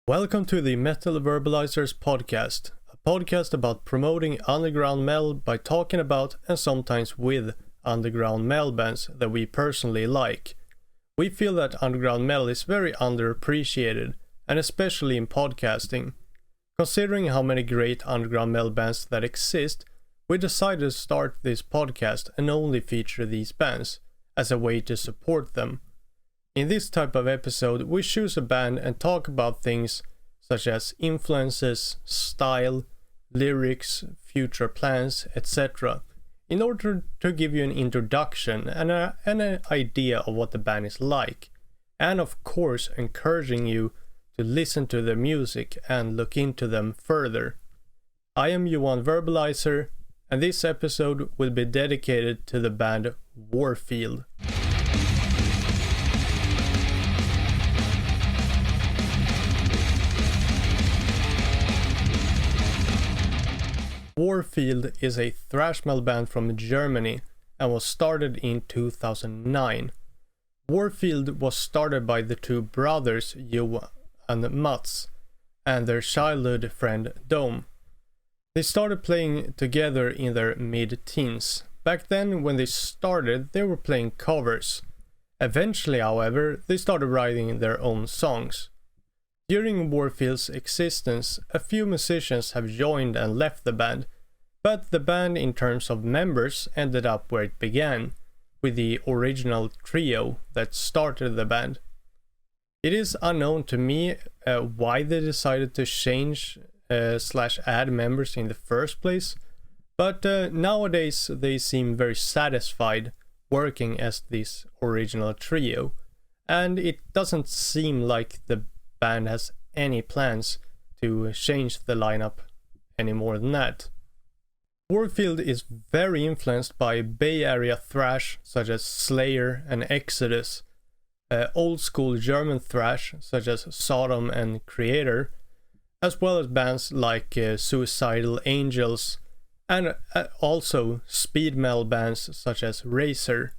Welcome to the Metal Verbalizers podcast, a podcast about promoting underground metal by talking about and sometimes with underground metal bands that we personally like. We feel that underground metal is very underappreciated, and especially in podcasting. Considering how many great underground metal bands that exist, we decided to start this podcast and only feature these bands as a way to support them. In this type of episode, we choose a band and talk about things such as influences, style, lyrics, future plans, etc. in order to give you an introduction and an idea of what the band is like, and of course encouraging you to listen to their music and look into them further. I am Johan Verbalizer, and this episode will be dedicated to the band Warfield. Warfield is a thrash metal band from Germany and was started in 2009. Warfield was started by the two brothers Johan and Mats and their childhood friend Dom. They started playing together in their mid-teens. Back then, when they started, they were playing covers. Eventually, however, they started writing their own songs. During Warfield's existence, a few musicians have joined and left the band, but the band in terms of members ended up where it began, with the original trio that started the band. It is unknown to me why they decided to change / add members in the first place, but nowadays they seem very satisfied working as this original trio, and it doesn't seem like the band has any plans to change the lineup any more than that. Warfield is very influenced by Bay Area thrash such as Slayer and Exodus, old school German thrash such as Sodom and Creator, as well as bands like Suicidal Angels, and also speed metal bands such as Razor.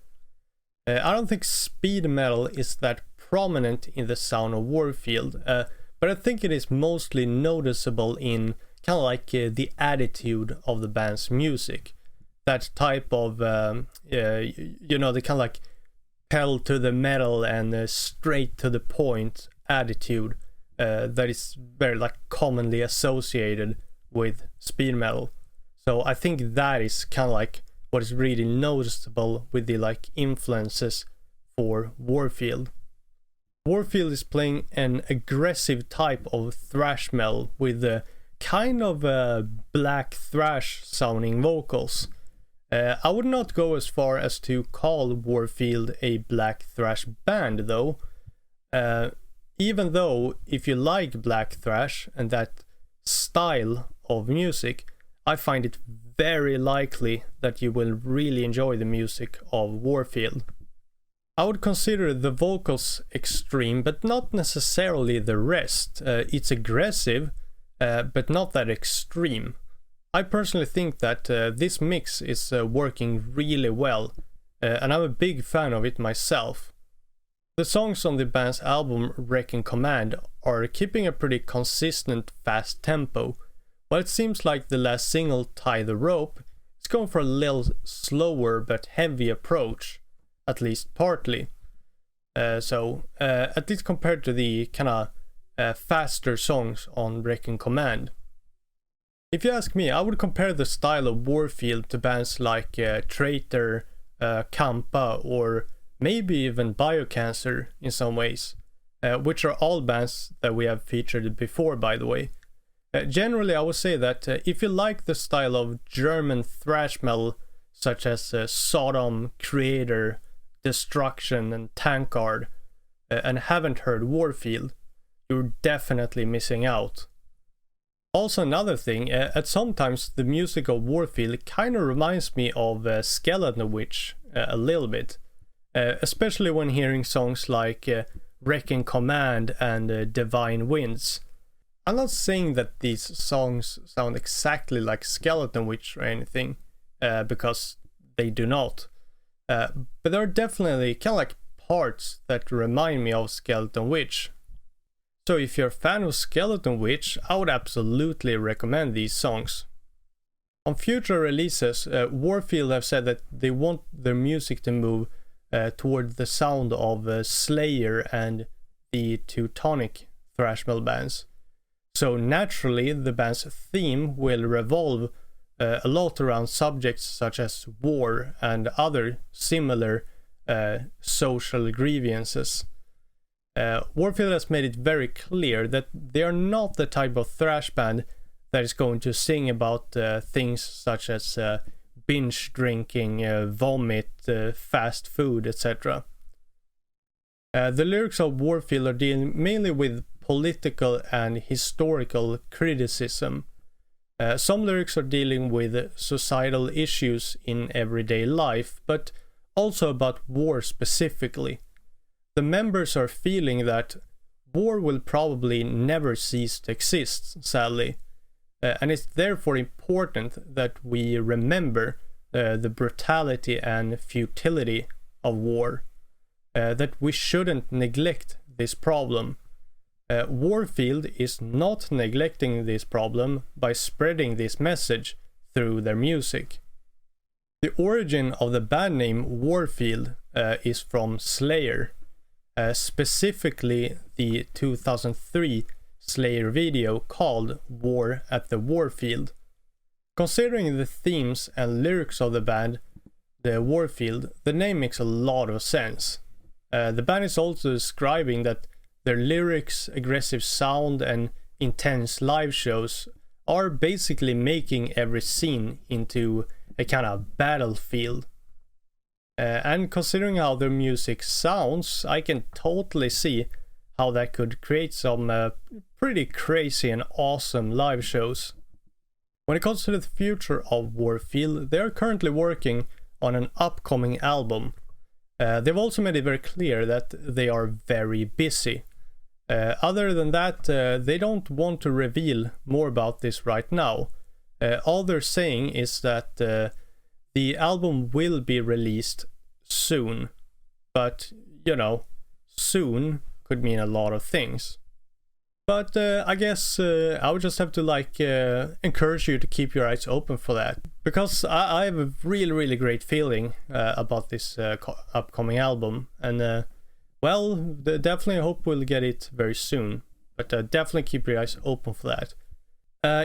I don't think speed metal is that prominent in the sound of Warfield, but I think it is mostly noticeable in kind of like the attitude of the band's music. That type of, the kind of like pedal to the metal and straight to the point attitude that is very like commonly associated with speed metal. So I think that is kind of like what is really noticeable with the like influences for Warfield. Warfield is playing an aggressive type of thrash metal with kind of black thrash sounding vocals. I would not go as far as to call Warfield a black thrash band though, even though if you like black thrash and that style of music, I find it very likely that you will really enjoy the music of Warfield. I would consider the vocals extreme, but not necessarily the rest. It's aggressive, but not that extreme. I personally think that this mix is working really well, and I'm a big fan of it myself. The songs on the band's album Wrecking Command are keeping a pretty consistent fast tempo, while it seems like the last single, Tie the Rope, is going for a little slower but heavy approach. At least partly. At least compared to the kind of faster songs on Wrecking Command. If you ask me, I would compare the style of Warfield to bands like Traitor, Kampa, or maybe even Biocancer in some ways, which are all bands that we have featured before, by the way. Generally, I would say that if you like the style of German thrash metal, such as Sodom, Creator, Destruction and Tankard, and haven't heard Warfield, you're definitely missing out. Also another thing, at sometimes the music of Warfield kind of reminds me of Skeleton Witch a little bit, especially when hearing songs like Wrecking Command and Divine Winds. I'm not saying that these songs sound exactly like Skeleton Witch or anything, because they do not. But there are definitely kind of like parts that remind me of Skeleton Witch. So if you're a fan of Skeleton Witch, I would absolutely recommend these songs. On future releases, Warfield have said that they want their music to move toward the sound of Slayer and the Teutonic thrash metal bands. So naturally, the band's theme will revolve a lot around subjects such as war and other similar social grievances. Warfield has made it very clear that they are not the type of thrash band that is going to sing about things such as binge drinking, vomit, fast food, etc. The lyrics of Warfield are dealing mainly with political and historical criticism. Some lyrics are dealing with societal issues in everyday life, but also about war specifically. The members are feeling that war will probably never cease to exist, sadly, and it's therefore important that we remember the brutality and futility of war, that we shouldn't neglect this problem. Warfield is not neglecting this problem by spreading this message through their music. The origin of the band name Warfield is from Slayer, specifically the 2003 Slayer video called War at the Warfield. Considering the themes and lyrics of the band, the Warfield, the name makes a lot of sense. The band is also describing that their lyrics, aggressive sound, and intense live shows are basically making every scene into a kind of battlefield. And considering how their music sounds, I can totally see how that could create some pretty crazy and awesome live shows. When it comes to the future of Warfield, they are currently working on an upcoming album. They've also made it very clear that they are very busy. Other than that, they don't want to reveal more about this right now. All they're saying is that the album will be released soon, but you know, soon could mean a lot of things. But I guess I would just have to encourage you to keep your eyes open for that, because I have a really great feeling about this upcoming album, and well, definitely hope we'll get it very soon, but definitely keep your eyes open for that.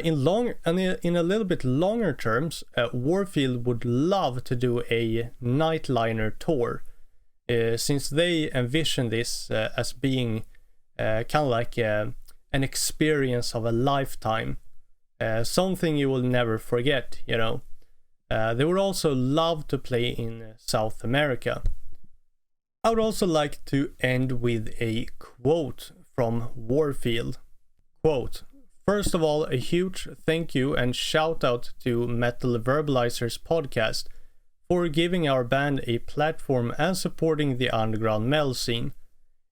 In a little bit longer terms, Warfield would love to do a Nightliner tour, since they envision this as being kind of like an experience of a lifetime, something you will never forget, you know. They would also love to play in South America. I would also like to end with a quote from Warfield. Quote, "First of all, a huge thank you and shout out to Metal Verbalizers podcast for giving our band a platform and supporting the underground metal scene.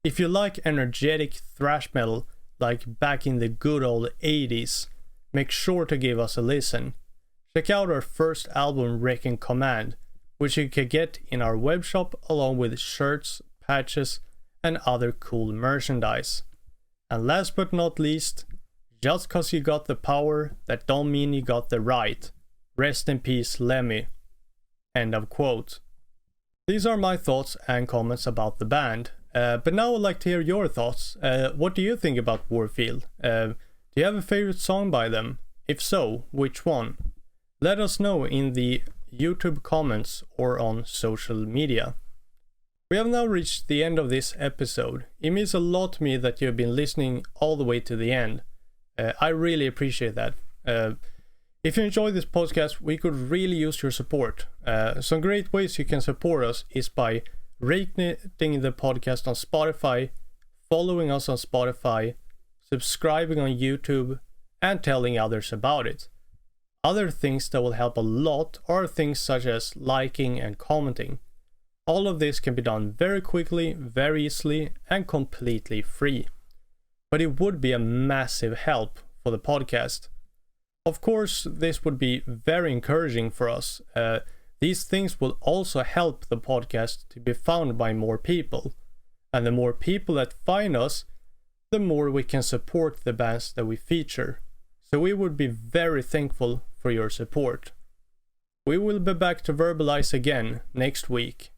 If you like energetic thrash metal like back in the good old 80s, make sure to give us a listen. Check out our first album, Wrecking Command, which you can get in our webshop along with shirts, patches, and other cool merchandise. And last but not least, just cause you got the power, that don't mean you got the right. Rest in peace, Lemmy." End of quote. These are my thoughts and comments about the band. But now I'd like to hear your thoughts. What do you think about Warfield? Do you have a favorite song by them? If so, which one? Let us know in the YouTube comments or on social media. We have now reached the end of this episode. It means a lot to me that you've been listening all the way to the end. I really appreciate that. If you enjoy this podcast, we could really use your support. Some great ways you can support us is by rating the podcast on Spotify, following us on Spotify, subscribing on YouTube, and telling others about it. Other things that will help a lot are things such as liking and commenting. All of this can be done very quickly, very easily, and completely free. But it would be a massive help for the podcast. Of course, this would be very encouraging for us. These things will also help the podcast to be found by more people. And the more people that find us, the more we can support the bands that we feature. So we would be very thankful for your support. We will be back to Verbalize again next week.